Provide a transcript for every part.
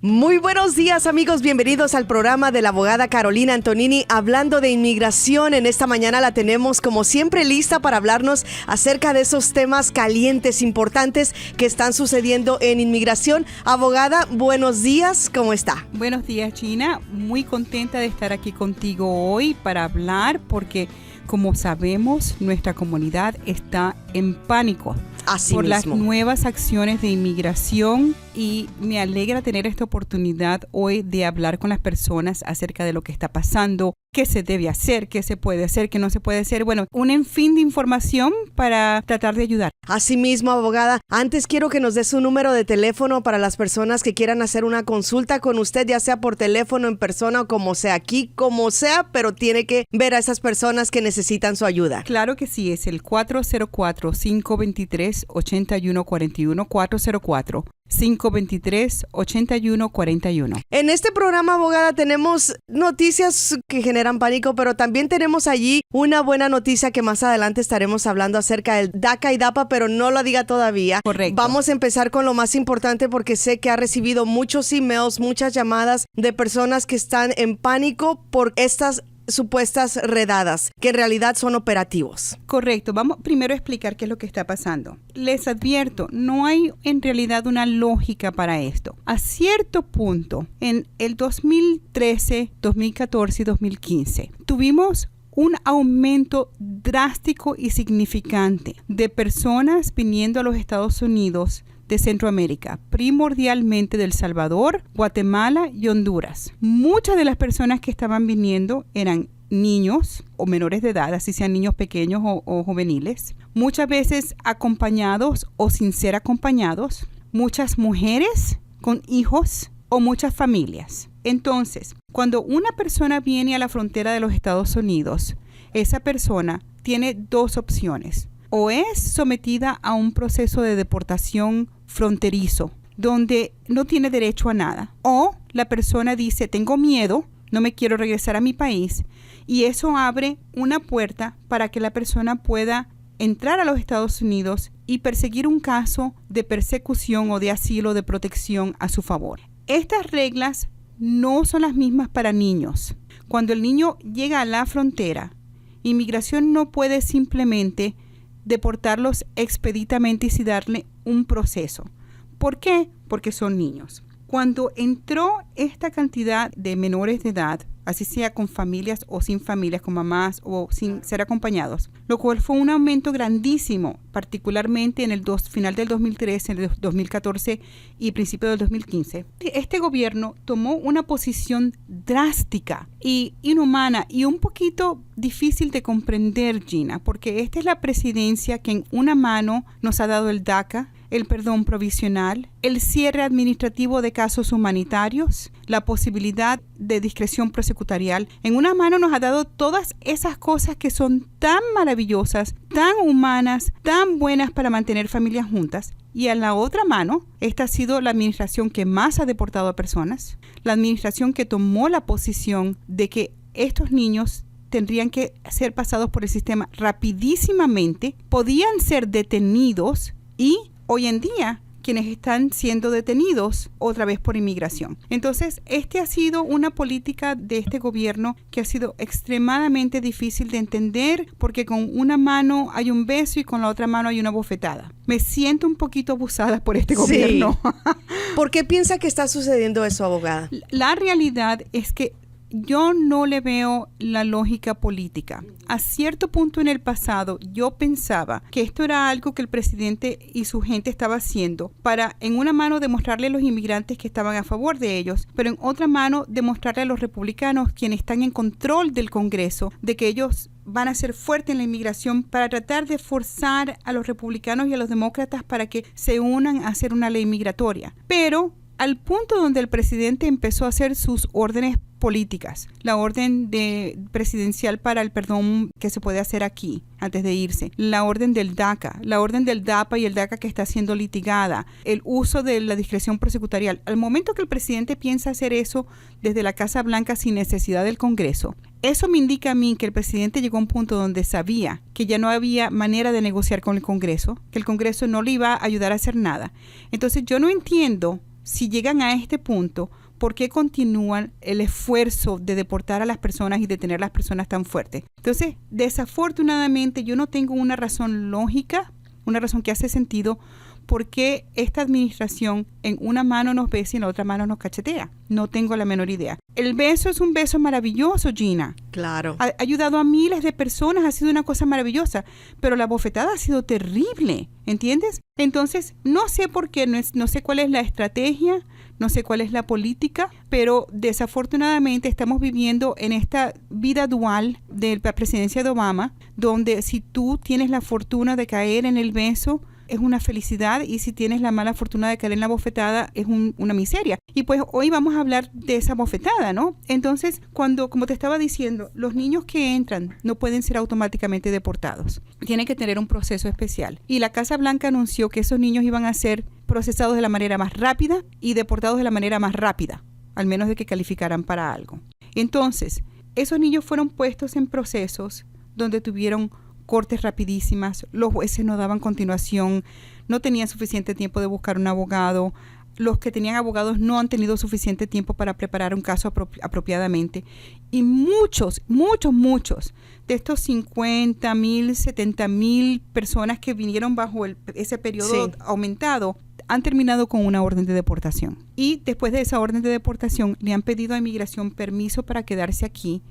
Muy buenos días, amigos, bienvenidos al programa de la abogada Carolina Antonini hablando de inmigración. En esta mañana la tenemos como siempre lista para hablarnos acerca de esos temas calientes, importantes que están sucediendo en inmigración. Abogada, buenos días, ¿cómo está? Buenos días, Gina, muy contenta de estar aquí contigo hoy para hablar porque, como sabemos, nuestra comunidad está en pánico por las nuevas acciones de inmigración y me alegra tener esta oportunidad hoy de hablar con las personas acerca de lo que está pasando, qué se debe hacer, qué se puede hacer, qué no se puede hacer. Bueno, un sinfín de información para tratar de ayudar. Asimismo, abogada, antes quiero que nos dé su número de teléfono para las personas que quieran hacer una consulta con usted, ya sea por teléfono, en persona o como sea, aquí como sea, pero tiene que ver a esas personas que necesitan su ayuda. Claro que sí, es el 404-523-8141, 404-523-8141. En este programa, abogada, tenemos noticias que generan pánico, pero también tenemos allí una buena noticia que más adelante estaremos hablando acerca del DACA y DAPA, pero no lo diga todavía. Correcto. Vamos a empezar con lo más importante porque sé que ha recibido muchos emails, muchas llamadas de personas que están en pánico por estas supuestas redadas, que en realidad son operativos. Correcto. Vamos primero a explicar qué es lo que está pasando. Les advierto, no hay en realidad una lógica para esto. A cierto punto, en el 2013, 2014 y 2015, tuvimos un aumento drástico y significante de personas viniendo a los Estados Unidos de Centroamérica, primordialmente de El Salvador, Guatemala y Honduras. Muchas de las personas que estaban viniendo eran niños o menores de edad, así sean niños pequeños o juveniles, muchas veces acompañados o sin ser acompañados, muchas mujeres con hijos o muchas familias. Entonces, cuando una persona viene a la frontera de los Estados Unidos, esa persona tiene dos opciones. O es sometida a un proceso de deportación fronterizo, donde no tiene derecho a nada. O la persona dice, tengo miedo, no me quiero regresar a mi país. Y eso abre una puerta para que la persona pueda entrar a los Estados Unidos y perseguir un caso de persecución o de asilo de protección a su favor. Estas reglas no son las mismas para niños. Cuando el niño llega a la frontera, inmigración no puede simplemente deportarlos expeditamente y sin darle un proceso. ¿Por qué? Porque son niños. Cuando entró esta cantidad de menores de edad, así sea con familias o sin familias, con mamás o sin ser acompañados, lo cual fue un aumento grandísimo, particularmente en el final del 2013, en el 2014 y principio del 2015. Este gobierno tomó una posición drástica y inhumana y un poquito difícil de comprender, Gina, porque esta es la presidencia que en una mano nos ha dado el DACA, el perdón provisional, el cierre administrativo de casos humanitarios, la posibilidad de discreción prosecutarial. En una mano nos ha dado todas esas cosas que son tan maravillosas, tan humanas, tan buenas para mantener familias juntas. Y en la otra mano, esta ha sido la administración que más ha deportado a personas, la administración que tomó la posición de que estos niños tendrían que ser pasados por el sistema rapidísimamente, podían ser detenidos y hoy en día, quienes están siendo detenidos otra vez por inmigración. Entonces, ha sido una política de este gobierno que ha sido extremadamente difícil de entender porque con una mano hay un beso y con la otra mano hay una bofetada. Me siento un poquito abusada por este gobierno. ¿Por qué piensa que está sucediendo eso, abogada? La realidad es que yo no le veo la lógica política. A cierto punto en el pasado, yo pensaba que esto era algo que el presidente y su gente estaba haciendo para, en una mano, demostrarle a los inmigrantes que estaban a favor de ellos, pero en otra mano, demostrarle a los republicanos, quienes están en control del Congreso, de que ellos van a ser fuertes en la inmigración para tratar de forzar a los republicanos y a los demócratas para que se unan a hacer una ley migratoria. Pero al punto donde el presidente empezó a hacer sus órdenes políticas, la orden presidencial para el perdón que se puede hacer aquí antes de irse, la orden del DACA, la orden del DAPA y el DACA que está siendo litigada, el uso de la discreción prosecutarial. Al momento que el presidente piensa hacer eso desde la Casa Blanca sin necesidad del Congreso, eso me indica a mí que el presidente llegó a un punto donde sabía que ya no había manera de negociar con el Congreso, que el Congreso no le iba a ayudar a hacer nada. Entonces yo no entiendo si llegan a este punto, ¿por qué continúan el esfuerzo de deportar a las personas y de tener a las personas tan fuertes? Entonces, desafortunadamente, yo no tengo una razón lógica, una razón que hace sentido, por qué esta administración en una mano nos besa y en la otra mano nos cachetea. No tengo la menor idea. El beso es un beso maravilloso, Gina. Claro. Ha ayudado a miles de personas, ha sido una cosa maravillosa, pero la bofetada ha sido terrible, ¿entiendes? Entonces, no sé por qué, no sé cuál es la estrategia, no sé cuál es la política, pero desafortunadamente estamos viviendo en esta vida dual de la presidencia de Obama, donde si tú tienes la fortuna de caer en el beso, es una felicidad, y si tienes la mala fortuna de caer en la bofetada, es una miseria. Y pues hoy vamos a hablar de esa bofetada, ¿no? Entonces, como te estaba diciendo, los niños que entran no pueden ser automáticamente deportados. Tienen que tener un proceso especial. Y la Casa Blanca anunció que esos niños iban a ser procesados de la manera más rápida y deportados de la manera más rápida, al menos de que calificaran para algo. Entonces, esos niños fueron puestos en procesos donde tuvieron cortes rapidísimas, los jueces no daban continuación, no tenían suficiente tiempo de buscar un abogado, los que tenían abogados no han tenido suficiente tiempo para preparar un caso apropiadamente, y muchos de estos 50,000, 70,000 personas que vinieron bajo ese periodo aumentado han terminado con una orden de deportación. Y después de esa orden de deportación le han pedido a inmigración permiso para quedarse aquí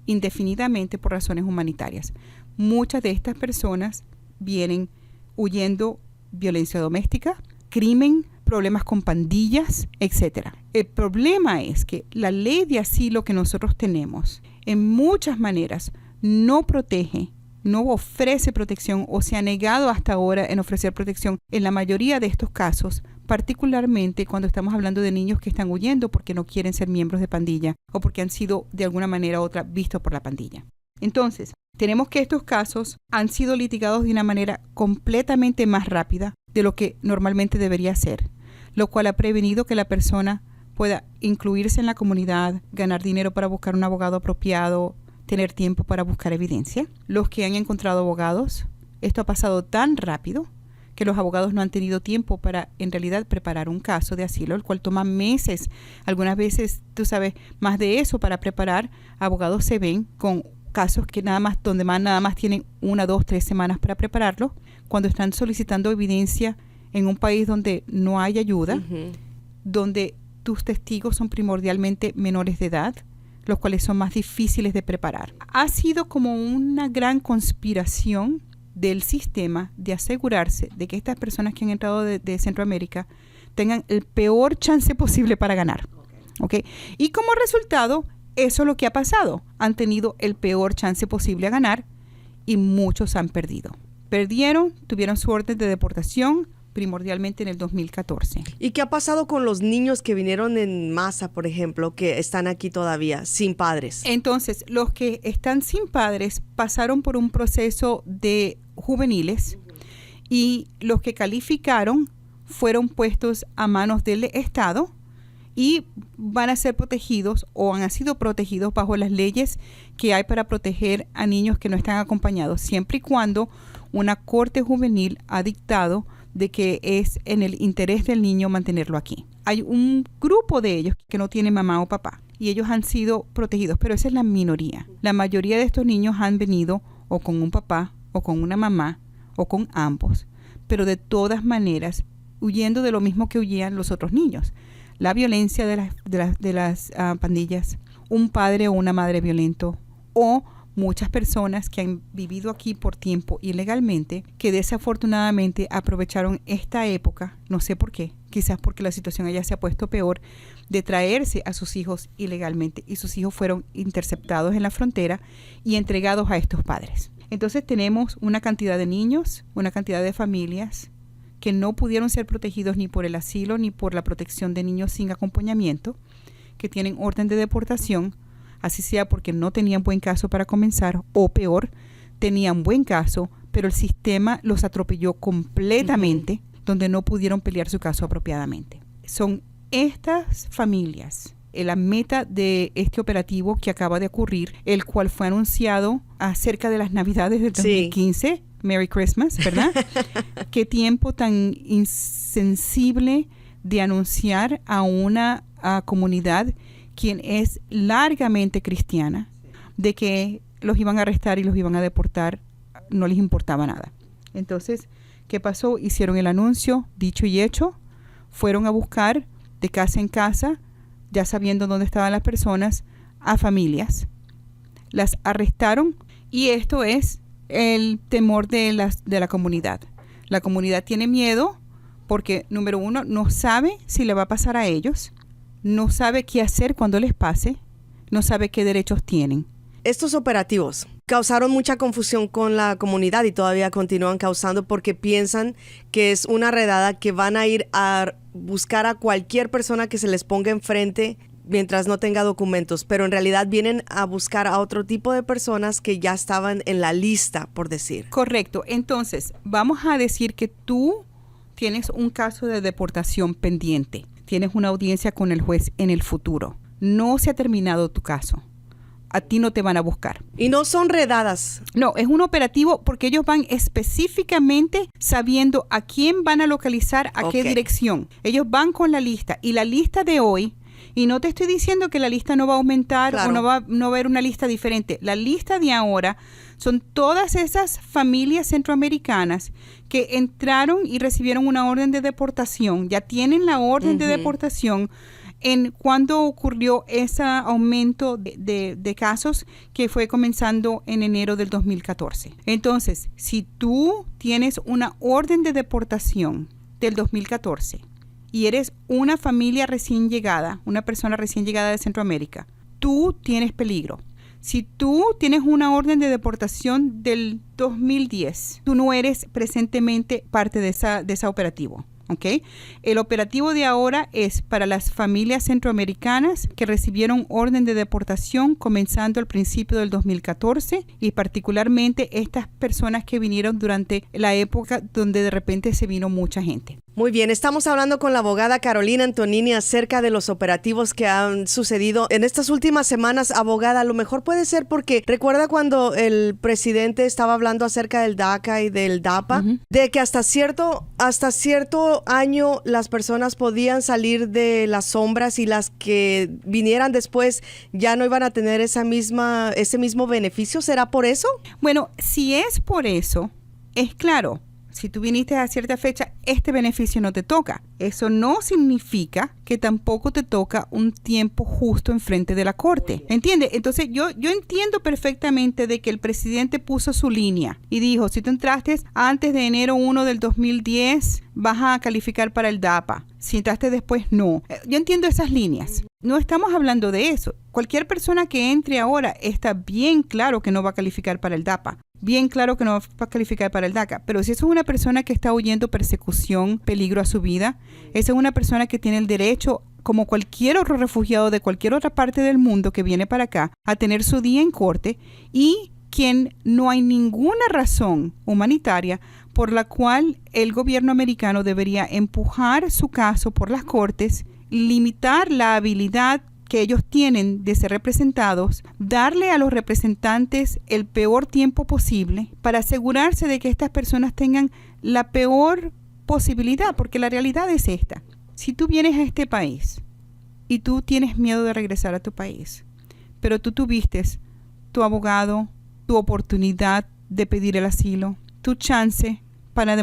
indefinidamente por razones humanitarias. Muchas de estas personas vienen huyendo violencia doméstica, crimen, problemas con pandillas, etc. El problema es que la ley de asilo que nosotros tenemos en muchas maneras no protege, no ofrece protección, o se ha negado hasta ahora en ofrecer protección en la mayoría de estos casos, particularmente cuando estamos hablando de niños que están huyendo porque no quieren ser miembros de pandilla o porque han sido de alguna manera u otra vistos por la pandilla. Entonces, tenemos que estos casos han sido litigados de una manera completamente más rápida de lo que normalmente debería ser, lo cual ha prevenido que la persona pueda incluirse en la comunidad, ganar dinero para buscar un abogado apropiado, tener tiempo para buscar evidencia. Los que han encontrado abogados, esto ha pasado tan rápido que los abogados no han tenido tiempo para en realidad preparar un caso de asilo, el cual toma meses. Algunas veces, tú sabes, más de eso para preparar. Abogados se ven con casos que nada más tienen 1, 2, 3 semanas para prepararlo, cuando están solicitando evidencia en un país donde no hay ayuda, donde tus testigos son primordialmente menores de edad, los cuales son más difíciles de preparar. Ha sido como una gran conspiración del sistema de asegurarse de que estas personas que han entrado de Centroamérica tengan el peor chance posible para ganar. ¿Okay? Y como resultado, eso es lo que ha pasado. Han tenido el peor chance posible a ganar y muchos han perdido. Perdieron, tuvieron su orden de deportación, primordialmente en el 2014. ¿Y qué ha pasado con los niños que vinieron en masa, por ejemplo, que están aquí todavía sin padres? Entonces, los que están sin padres pasaron por un proceso de juveniles y los que calificaron fueron puestos a manos del Estado y van a ser protegidos o han sido protegidos bajo las leyes que hay para proteger a niños que no están acompañados, siempre y cuando una corte juvenil ha dictado de que es en el interés del niño mantenerlo aquí. Hay un grupo de ellos que no tienen mamá o papá y ellos han sido protegidos, pero esa es la minoría. La mayoría de estos niños han venido o con un papá o con una mamá o con ambos, pero de todas maneras huyendo de lo mismo que huían los otros niños. La violencia de las pandillas, un padre o una madre violento o muchas personas que han vivido aquí por tiempo ilegalmente, que desafortunadamente aprovecharon esta época, no sé por qué, quizás porque la situación allá se ha puesto peor, de traerse a sus hijos ilegalmente y sus hijos fueron interceptados en la frontera y entregados a estos padres. Entonces tenemos una cantidad de niños, una cantidad de familias que no pudieron ser protegidos ni por el asilo ni por la protección de niños sin acompañamiento, que tienen orden de deportación, así sea porque no tenían buen caso para comenzar, o peor, tenían buen caso, pero el sistema los atropelló completamente, donde no pudieron pelear su caso apropiadamente. Son estas familias la meta de este operativo que acaba de ocurrir, el cual fue anunciado acerca de las Navidades del 2015. Sí. Merry Christmas, ¿verdad? Qué tiempo tan insensible de anunciar a una comunidad quien es largamente cristiana de que los iban a arrestar y los iban a deportar, no les importaba nada. Entonces, ¿qué pasó? Hicieron el anuncio, dicho y hecho, fueron a buscar de casa en casa, ya sabiendo dónde estaban las personas, a familias. Las arrestaron y esto es el temor de la comunidad. La comunidad tiene miedo porque, número uno, no sabe si le va a pasar a ellos, no sabe qué hacer cuando les pase, no sabe qué derechos tienen. Estos operativos causaron mucha confusión con la comunidad y todavía continúan causando porque piensan que es una redada que van a ir a buscar a cualquier persona que se les ponga enfrente mientras no tenga documentos, pero en realidad vienen a buscar a otro tipo de personas que ya estaban en la lista, por decir. Correcto. Entonces, vamos a decir que tú tienes un caso de deportación pendiente. Tienes una audiencia con el juez en el futuro. No se ha terminado tu caso. A ti no te van a buscar. Y no son redadas. No, es un operativo porque ellos van específicamente sabiendo a quién van a localizar, a qué dirección. Ellos van con la lista y la lista de hoy, y no te estoy diciendo que la lista no va a aumentar, claro, o no va a haber una lista diferente. La lista de ahora son todas esas familias centroamericanas que entraron y recibieron una orden de deportación. Ya tienen la orden de deportación en cuando ocurrió ese aumento de casos que fue comenzando en enero del 2014. Entonces, si tú tienes una orden de deportación del 2014 y eres una familia recién llegada, una persona recién llegada de Centroamérica, tú tienes peligro. Si tú tienes una orden de deportación del 2010, tú no eres presentemente parte de ese operativo. ¿Okay? El operativo de ahora es para las familias centroamericanas que recibieron orden de deportación comenzando al principio del 2014 y particularmente estas personas que vinieron durante la época donde de repente se vino mucha gente. Muy bien, estamos hablando con la abogada Carolina Antonini acerca de los operativos que han sucedido en estas últimas semanas. Abogada, a lo mejor puede ser porque recuerda cuando el presidente estaba hablando acerca del DACA y del DAPA, de que hasta cierto año las personas podían salir de las sombras y las que vinieran después ya no iban a tener ese mismo beneficio. ¿Será por eso? Bueno, si es por eso, es claro. Si tú viniste a cierta fecha, este beneficio no te toca. Eso no significa que tampoco te toca un tiempo justo enfrente de la corte. ¿Entiendes? Entonces, yo entiendo perfectamente de que el presidente puso su línea y dijo, si tú entraste antes de enero 1 del 2010, vas a calificar para el DAPA. Si entraste después, no. Yo entiendo esas líneas. No estamos hablando de eso. Cualquier persona que entre ahora está bien claro que no va a calificar para el DAPA. Bien claro que no va a calificar para el DACA, pero si eso es una persona que está huyendo persecución, peligro a su vida, esa es una persona que tiene el derecho, como cualquier otro refugiado de cualquier otra parte del mundo que viene para acá, a tener su día en corte y quien no hay ninguna razón humanitaria por la cual el gobierno americano debería empujar su caso por las cortes, limitar la habilidad que ellos tienen de ser representados, darle a los representantes el peor tiempo posible para asegurarse de que estas personas tengan la peor posibilidad, porque la realidad es esta. Si tú vienes a este país y tú tienes miedo de regresar a tu país, pero tú tuviste tu abogado, tu oportunidad de pedir el asilo, tu chance para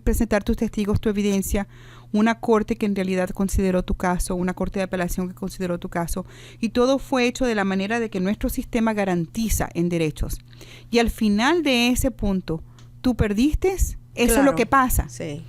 presentar tus testigos, tu evidencia, una corte que en realidad consideró tu caso, una corte de apelación que consideró tu caso, y todo fue hecho de la manera de que nuestro sistema garantiza en derechos. Y al final de ese punto, tú perdiste, eso claro, es lo que pasa. Sí.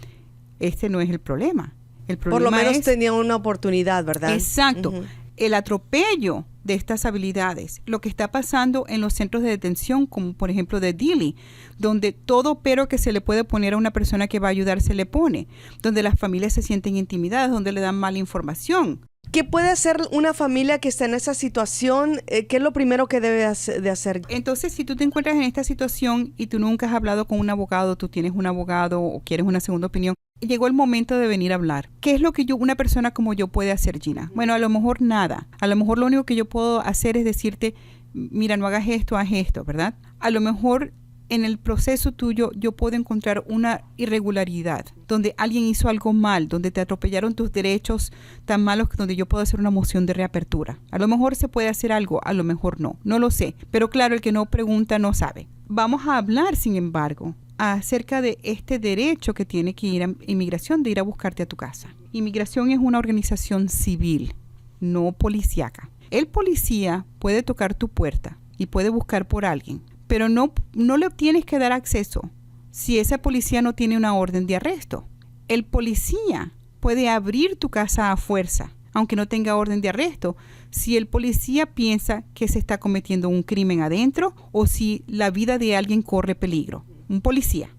Este no es el problema. El problema por lo menos tenía una oportunidad, ¿verdad? Exacto. El atropello de estas habilidades, lo que está pasando en los centros de detención, como por ejemplo de Dilley, donde todo pero que se le puede poner a una persona que va a ayudar se le pone, donde las familias se sienten intimidadas, donde le dan mala información. ¿Qué puede hacer una familia que está en esa situación? ¿Qué es lo primero que debe de hacer? Entonces, si tú te encuentras en esta situación y tú nunca has hablado con un abogado, tú tienes un abogado o quieres una segunda opinión, llegó el momento de venir a hablar. ¿Qué es lo que una persona como yo puede hacer, Gina? Bueno, a lo mejor nada. A lo mejor lo único que yo puedo hacer es decirte, mira, no hagas esto, haz esto, ¿verdad? A lo mejor en el proceso tuyo yo puedo encontrar una irregularidad, donde alguien hizo algo mal, donde te atropellaron tus derechos tan malos, donde yo puedo hacer una moción de reapertura. A lo mejor se puede hacer algo, a lo mejor no lo sé. Pero claro, el que no pregunta no sabe. Vamos a hablar, sin embargo, acerca de este derecho que tiene que ir a Inmigración de ir a buscarte a tu casa. Inmigración es una organización civil, no policíaca. El policía puede tocar tu puerta y puede buscar por alguien, pero no le tienes que dar acceso si ese policía no tiene una orden de arresto. El policía puede abrir tu casa a fuerza, aunque no tenga orden de arresto, si el policía piensa que se está cometiendo un crimen adentro o si la vida de alguien corre peligro. Un policía,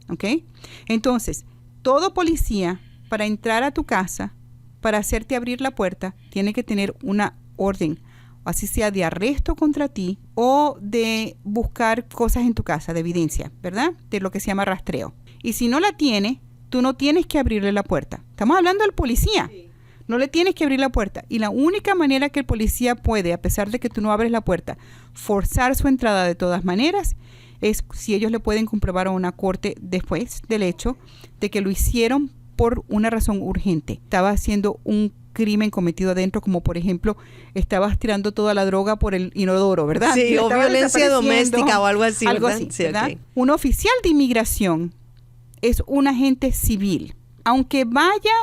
¿ok? Entonces, todo policía, para entrar a tu casa, para hacerte abrir la puerta, tiene que tener una orden, así sea de arresto contra ti o de buscar cosas en tu casa, de evidencia, ¿verdad? De lo que se llama rastreo. Y si no la tiene, tú no tienes que abrirle la puerta. Estamos hablando del policía. Sí. No le tienes que abrir la puerta. Y la única manera que el policía puede, a pesar de que tú no abres la puerta, forzar su entrada de todas maneras, es si ellos le pueden comprobar a una corte después del hecho de que lo hicieron por una razón urgente. Estaba haciendo un crimen cometido adentro, como por ejemplo, estabas tirando toda la droga por el inodoro, ¿verdad? Sí, o violencia doméstica o algo así, algo ¿verdad? Así, sí, ¿verdad? Okay. Un oficial de inmigración es un agente civil, aunque vaya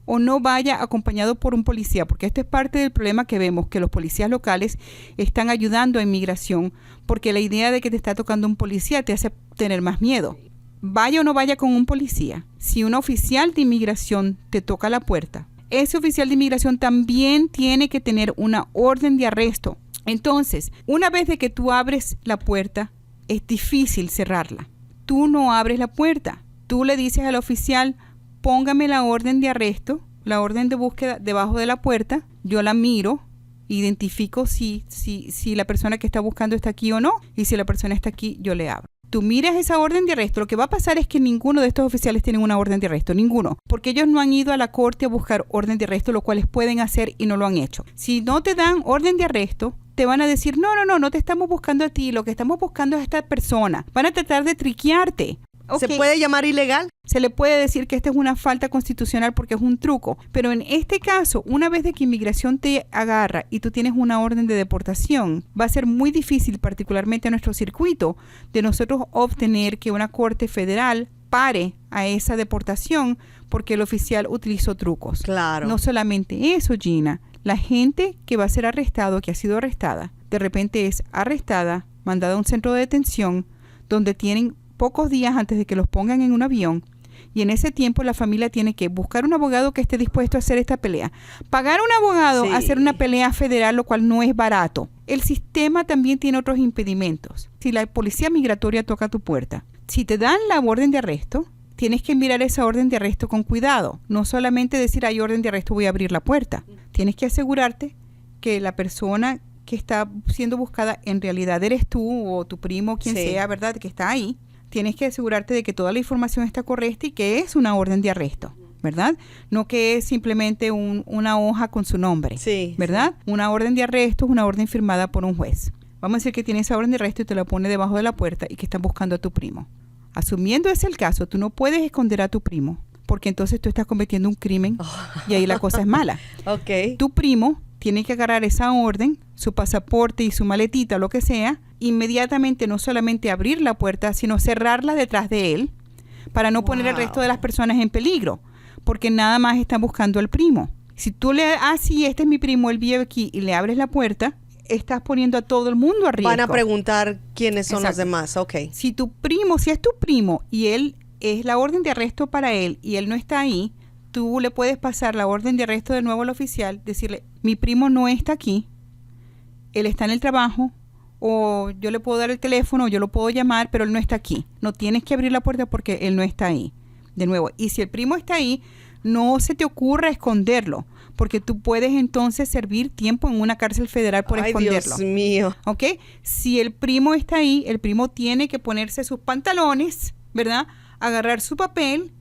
o no vaya acompañado por un policía, porque esto es parte del problema que vemos, que los policías locales están ayudando a inmigración, porque la idea de que te está tocando un policía te hace tener más miedo. Vaya o no vaya con un policía, si un oficial de inmigración te toca la puerta, ese oficial de inmigración también tiene que tener una orden de arresto. Entonces, una vez de que tú abres la puerta, es difícil cerrarla. Tú no abres la puerta. Tú le dices al oficial, póngame la orden de arresto, la orden de búsqueda debajo de la puerta. Yo la miro, identifico si la persona que está buscando está aquí o no. Y si la persona está aquí, yo le abro. Tú miras esa orden de arresto, lo que va a pasar es que ninguno de estos oficiales tiene una orden de arresto, ninguno, porque ellos no han ido a la corte a buscar orden de arresto, lo cual pueden hacer y no lo han hecho. Si no te dan orden de arresto, te van a decir, no te estamos buscando a ti, lo que estamos buscando es a esta persona. Van a tratar de triquearte. Okay. ¿Se puede llamar ilegal? Se le puede decir que esta es una falta constitucional porque es un truco, pero en este caso, una vez de que inmigración te agarra y tú tienes una orden de deportación, va a ser muy difícil, particularmente en nuestro circuito, de nosotros obtener que una corte federal pare a esa deportación porque el oficial utilizó trucos. Claro. No solamente eso, Gina, la gente que va a ser arrestado, que ha sido arrestada, de repente es arrestada, mandada a un centro de detención donde tienen pocos días antes de que los pongan en un avión, y en ese tiempo la familia tiene que buscar un abogado que esté dispuesto a hacer esta pelea, pagar un abogado a hacer una pelea federal, lo cual no es barato. El sistema también tiene otros impedimentos. Si la policía migratoria toca tu puerta, si te dan la orden de arresto, tienes que mirar esa orden de arresto con cuidado. No solamente decir, hay orden de arresto, voy a abrir la puerta. Tienes que asegurarte que la persona que está siendo buscada en realidad eres tú o tu primo, quien sea, ¿verdad?, que está ahí. Tienes que asegurarte de que toda la información está correcta y que es una orden de arresto, ¿verdad? No que es simplemente una hoja con su nombre, ¿verdad? Sí. Una orden de arresto es una orden firmada por un juez. Vamos a decir que tiene esa orden de arresto y te la pone debajo de la puerta y que están buscando a tu primo. Asumiendo ese el caso, tú no puedes esconder a tu primo, porque entonces tú estás cometiendo un crimen y ahí la cosa es mala. Okay. Tu primo tiene que agarrar esa orden, su pasaporte y su maletita, lo que sea, inmediatamente no solamente abrir la puerta, sino cerrarla detrás de él para no poner el resto de las personas en peligro, porque nada más están buscando al primo. Si tú le sí, este es mi primo, él vive aquí, y le abres la puerta, estás poniendo a todo el mundo a riesgo. Van a preguntar quiénes son los demás, ok. Si es tu primo y él es la orden de arresto para él y él no está ahí, tú le puedes pasar la orden de arresto de nuevo al oficial, decirle, mi primo no está aquí, él está en el trabajo, o yo le puedo dar el teléfono, o yo lo puedo llamar, pero él no está aquí. No tienes que abrir la puerta porque él no está ahí. De nuevo, y si el primo está ahí, no se te ocurra esconderlo, porque tú puedes entonces servir tiempo en una cárcel federal por esconderlo. Dios mío. ¿Ok? Si el primo está ahí, el primo tiene que ponerse sus pantalones, ¿verdad? Agarrar su papel,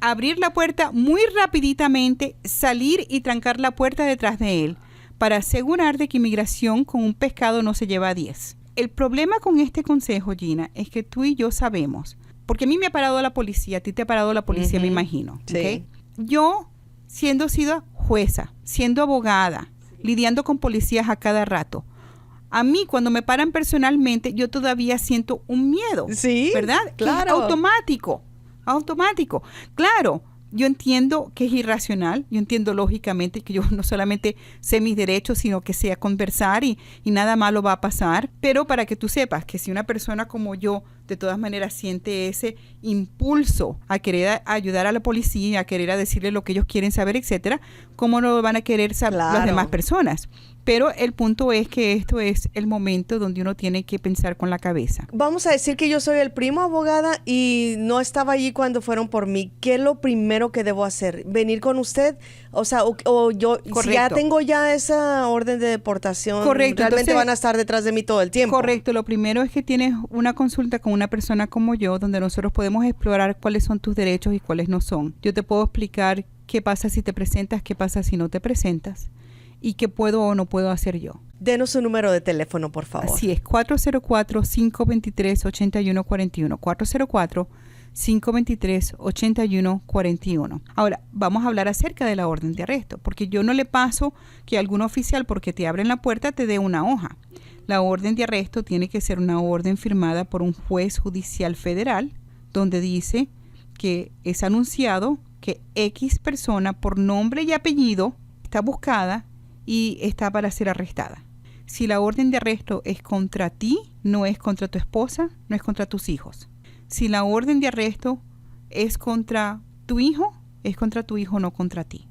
abrir la puerta muy rapiditamente, salir y trancar la puerta detrás de él, para asegurar de que inmigración con un pescado no se lleva a 10. el problema con este consejo, Gina, es que tú y yo sabemos, porque a mí me ha parado la policía, a ti te ha parado la policía, me imagino. Sí. ¿Okay? Yo, siendo jueza, siendo abogada, lidiando con policías a cada rato, a mí cuando me paran personalmente, yo todavía siento un miedo. Sí, ¿verdad? claro. Es automático. Claro, yo entiendo que es irracional, yo entiendo lógicamente que yo no solamente sé mis derechos, sino que sé a conversar y nada malo va a pasar, pero para que tú sepas que si una persona como yo de todas maneras siente ese impulso a querer ayudar a la policía, a querer decirle lo que ellos quieren saber, etcétera, ¿cómo no lo van a querer saber las demás personas? Pero el punto es que esto es el momento donde uno tiene que pensar con la cabeza. Vamos a decir que yo soy el primo abogada y no estaba allí cuando fueron por mí. ¿Qué es lo primero que debo hacer? ¿Venir con usted? O sea, o yo, Correcto. si ya tengo ya esa orden de deportación, Correcto. realmente Entonces, van a estar detrás de mí todo el tiempo. Correcto. Lo primero es que tienes una consulta con una persona como yo, donde nosotros podemos explorar cuáles son tus derechos y cuáles no son. Yo te puedo explicar qué pasa si te presentas, qué pasa si no te presentas, y qué puedo o no puedo hacer yo. Denos su número de teléfono, por favor. Así es, 404-523-8141. 404-523-8141. Ahora, vamos a hablar acerca de la orden de arresto, porque yo no le paso que algún oficial, porque te abren la puerta, te dé una hoja. La orden de arresto tiene que ser una orden firmada por un juez judicial federal, donde dice que es anunciado que X persona por nombre y apellido está buscada y está para ser arrestada. Si la orden de arresto es contra ti, no es contra tu esposa, no es contra tus hijos. Si la orden de arresto es contra tu hijo, es contra tu hijo, no contra ti.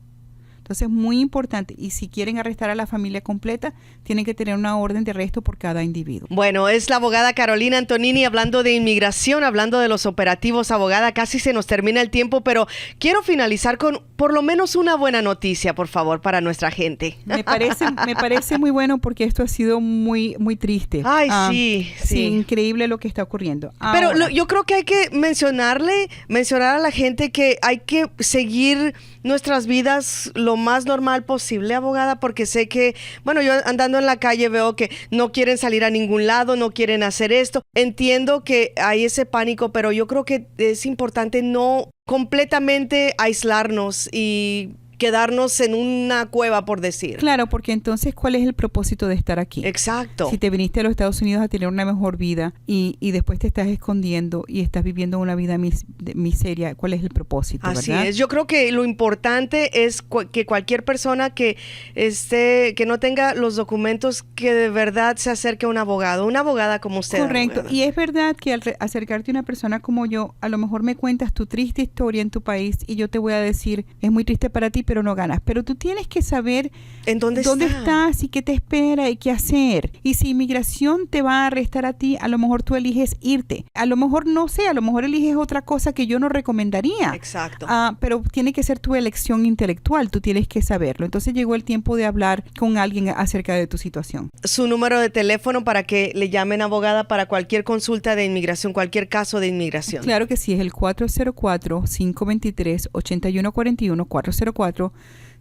Entonces, muy importante. Y si quieren arrestar a la familia completa, tienen que tener una orden de arresto por cada individuo. Bueno, es la abogada Carolina Antonini hablando de inmigración, hablando de los operativos. Abogada, casi se nos termina el tiempo, pero quiero finalizar con por lo menos una buena noticia, por favor, para nuestra gente. Me parece muy bueno porque esto ha sido muy, muy triste. Ay, sí. Increíble lo que está ocurriendo. Pero yo creo que hay que mencionar a la gente que hay que seguir nuestras vidas lo más normal posible, abogada, porque sé que, bueno, yo andando en la calle veo que no quieren salir a ningún lado, no quieren hacer esto. Entiendo que hay ese pánico, pero yo creo que es importante no completamente aislarnos y quedarnos en una cueva, por decir. Claro, porque entonces, ¿cuál es el propósito de estar aquí? Exacto. Si te viniste a los Estados Unidos a tener una mejor vida y después te estás escondiendo y estás viviendo una vida miseria, ¿cuál es el propósito? Así ¿verdad? es. Yo creo que lo importante es que cualquier persona que no tenga los documentos, que de verdad se acerque a un abogado, una abogada como usted. Correcto. Abogada. Y es verdad que al acercarte a una persona como yo, a lo mejor me cuentas tu triste historia en tu país y yo te voy a decir, es muy triste para ti, pero no ganas. Pero tú tienes que saber ¿en dónde estás y qué te espera y qué hacer. Y si inmigración te va a arrestar a ti, a lo mejor tú eliges irte. A lo mejor no sé, a lo mejor eliges otra cosa que yo no recomendaría. Exacto. Pero tiene que ser tu elección intelectual, tú tienes que saberlo. Entonces llegó el tiempo de hablar con alguien acerca de tu situación. Su número de teléfono para que le llamen, abogada, para cualquier consulta de inmigración, cualquier caso de inmigración. Claro que sí, es el 404-523-8141,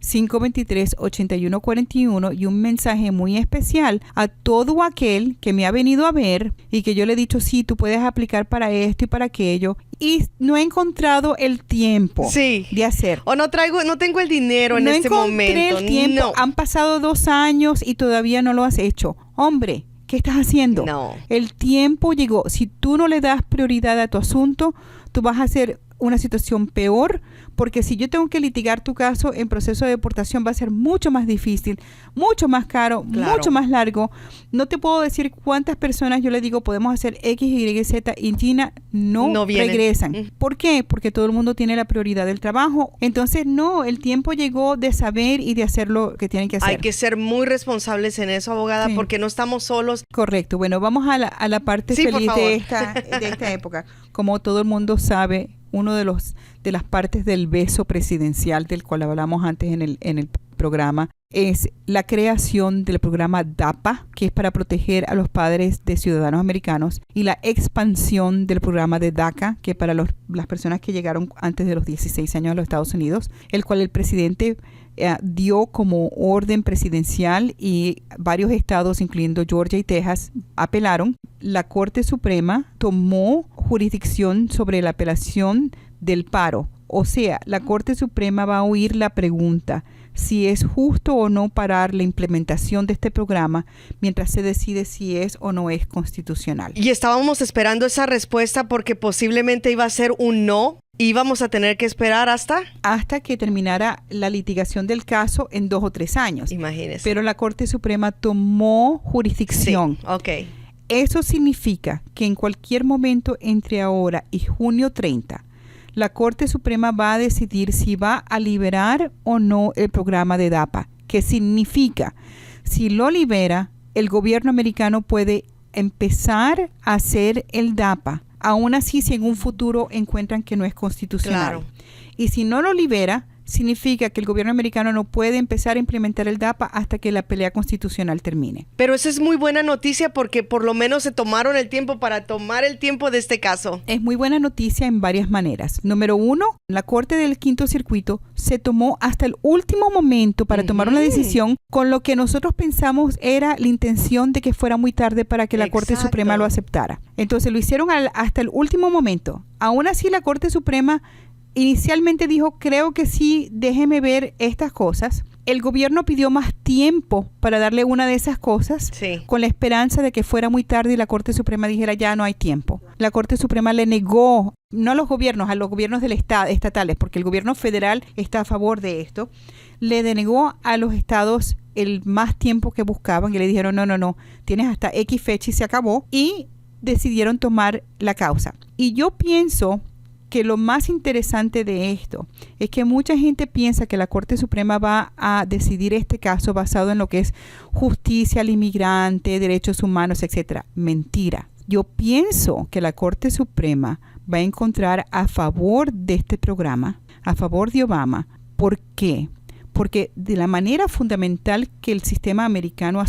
404-523-8141, y un mensaje muy especial a todo aquel que me ha venido a ver y que yo le he dicho, sí, tú puedes aplicar para esto y para aquello, y no he encontrado el tiempo de hacer. O no tengo el dinero en este momento. No encontré el tiempo. No. Han pasado 2 años y todavía no lo has hecho. Hombre, ¿qué estás haciendo? No. El tiempo llegó. Si tú no le das prioridad a tu asunto, tú vas a hacer una situación peor, porque si yo tengo que litigar tu caso en proceso de deportación va a ser mucho más difícil, mucho más caro, mucho más largo. No te puedo decir cuántas personas yo le digo podemos hacer X, Y, Z y Gina no regresan. ¿Por qué? Porque todo el mundo tiene la prioridad del trabajo. Entonces no, el tiempo llegó de saber y de hacer lo que tienen que hacer. Hay que ser muy responsables en eso, abogada, porque no estamos solos. Correcto. Bueno, vamos a la parte feliz de esta época. Como todo el mundo sabe, uno de las partes del beso presidencial del cual hablamos antes en el programa es la creación del programa DAPA, que es para proteger a los padres de ciudadanos americanos, y la expansión del programa de DACA, que es para las personas que llegaron antes de los 16 años a los Estados Unidos, el cual el presidente dio como orden presidencial y varios estados, incluyendo Georgia y Texas, apelaron. La Corte Suprema tomó jurisdicción sobre la apelación del paro. O sea, la Corte Suprema va a oír la pregunta si es justo o no parar la implementación de este programa mientras se decide si es o no es constitucional. Y estábamos esperando esa respuesta porque posiblemente iba a ser un no. ¿Íbamos a tener que esperar hasta que terminara la litigación del caso en 2 o 3 años? Imagínese. Pero la Corte Suprema tomó jurisdicción. Sí, ok. Eso significa que en cualquier momento entre ahora y junio 30, la Corte Suprema va a decidir si va a liberar o no el programa de DAPA. ¿Qué significa? Si lo libera, el gobierno americano puede empezar a hacer el DAPA. Aún así, si en un futuro encuentran que no es constitucional. Claro. Y si no lo libera, significa que el gobierno americano no puede empezar a implementar el DAPA hasta que la pelea constitucional termine. Pero esa es muy buena noticia porque por lo menos se tomaron el tiempo para tomar el tiempo de este caso. Es muy buena noticia en varias maneras. Número 1, la Corte del Quinto Circuito se tomó hasta el último momento para tomar una decisión con lo que nosotros pensamos era la intención de que fuera muy tarde para que la Corte Suprema lo aceptara. Entonces lo hicieron hasta el último momento. Aún así la Corte Suprema inicialmente dijo, creo que sí, déjeme ver estas cosas. El gobierno pidió más tiempo para darle una de esas cosas, con la esperanza de que fuera muy tarde y la Corte Suprema dijera, ya no hay tiempo. La Corte Suprema le negó, no a los gobiernos del estatales, porque el gobierno federal está a favor de esto, le denegó a los estados el más tiempo que buscaban y le dijeron, no, tienes hasta X fecha y se acabó, y decidieron tomar la causa. Y yo pienso que lo más interesante de esto es que mucha gente piensa que la Corte Suprema va a decidir este caso basado en lo que es justicia al inmigrante, derechos humanos, etcétera. Mentira. Yo pienso que la Corte Suprema va a encontrar a favor de este programa, a favor de Obama. ¿Por qué? Porque de la manera fundamental que el sistema americano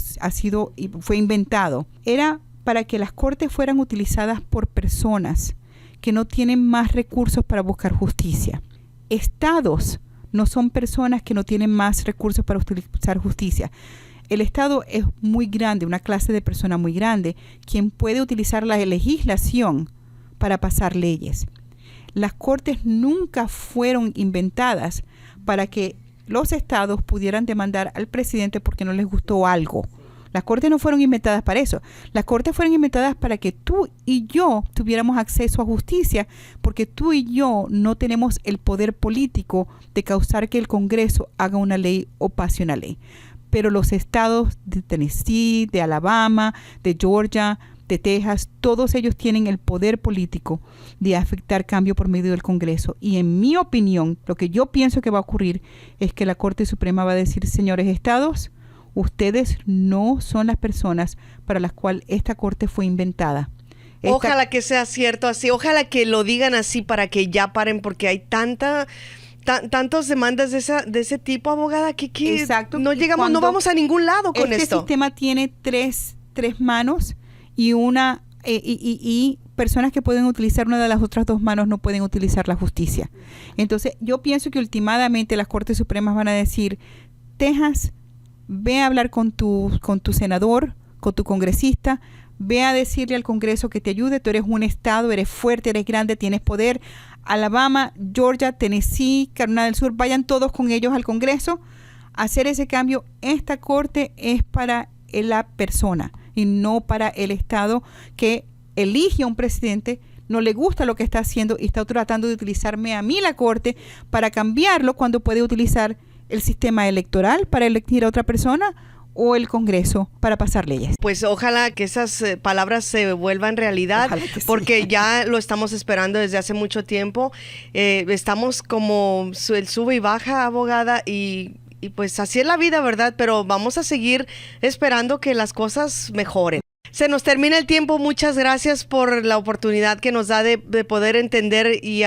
fue inventado, era para que las cortes fueran utilizadas por personas que no tienen más recursos para buscar justicia. Estados no son personas que no tienen más recursos para utilizar justicia. El Estado es muy grande, una clase de persona muy grande, quien puede utilizar la legislación para pasar leyes. Las cortes nunca fueron inventadas para que los estados pudieran demandar al presidente porque no les gustó algo. Las cortes no fueron inventadas para eso. Las cortes fueron inventadas para que tú y yo tuviéramos acceso a justicia, porque tú y yo no tenemos el poder político de causar que el Congreso haga una ley o pase una ley. Pero los estados de Tennessee, de Alabama, de Georgia, de Texas, todos ellos tienen el poder político de afectar cambio por medio del Congreso. Y en mi opinión, lo que yo pienso que va a ocurrir es que la Corte Suprema va a decir, señores estados, ustedes no son las personas para las cuales esta corte fue inventada. Ojalá que sea cierto así, ojalá que lo digan así para que ya paren, porque hay tantas demandas de ese tipo, abogada, que exacto, no vamos a ningún lado con esto. Este sistema tiene tres manos y y personas que pueden utilizar una de las otras 2 manos no pueden utilizar la justicia. Entonces, yo pienso que últimamente las Cortes Supremas van a decir, Texas, ve a hablar con tu senador, con tu congresista, ve a decirle al Congreso que te ayude, tú eres un estado, eres fuerte, eres grande, tienes poder. Alabama, Georgia, Tennessee, Carolina del Sur, vayan todos con ellos al Congreso a hacer ese cambio. Esta corte es para la persona y no para el estado que elige a un presidente, no le gusta lo que está haciendo y está tratando de utilizarme a mí la corte para cambiarlo cuando puede utilizar el sistema electoral para elegir a otra persona o el Congreso para pasar leyes. Pues ojalá que esas palabras se vuelvan realidad, porque ya lo estamos esperando desde hace mucho tiempo. Estamos como el sube y baja, abogada, y pues así es la vida, ¿verdad? Pero vamos a seguir esperando que las cosas mejoren. Se nos termina el tiempo. Muchas gracias por la oportunidad que nos da de poder entender y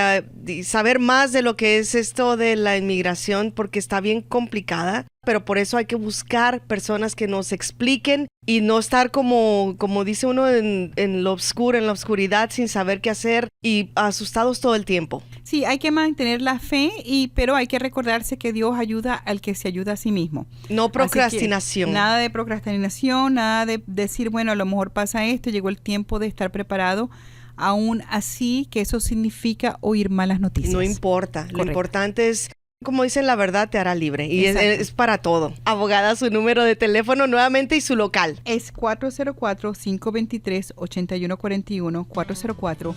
y saber más de lo que es esto de la inmigración porque está bien complicada, pero por eso hay que buscar personas que nos expliquen y no estar como dice uno en lo oscuro, en la oscuridad sin saber qué hacer y asustados todo el tiempo. Sí, hay que mantener la fe, pero hay que recordarse que Dios ayuda al que se ayuda a sí mismo. No procrastinación. Nada de procrastinación, nada de decir, bueno, a lo mejor pasa esto, llegó el tiempo de estar preparado. Aún así, que eso significa oír malas noticias. No importa, Correcto. Lo importante es, como dicen, la verdad te hará libre y es para todo. Abogada, su número de teléfono nuevamente y su local. Es 404-523-8141,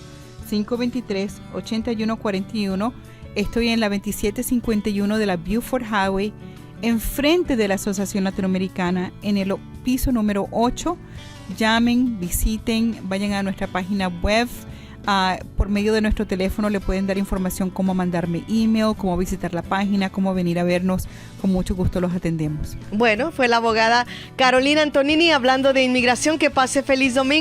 404-523-8141. Estoy en la 2751 de la Beaufort Highway, enfrente de la Asociación Latinoamericana, en el piso número 8. Llamen, visiten, vayan a nuestra página web. Por medio de nuestro teléfono le pueden dar información cómo mandarme email, cómo visitar la página, cómo venir a vernos. Con mucho gusto los atendemos. Bueno, fue la abogada Carolina Antonini hablando de inmigración. Que pase feliz domingo.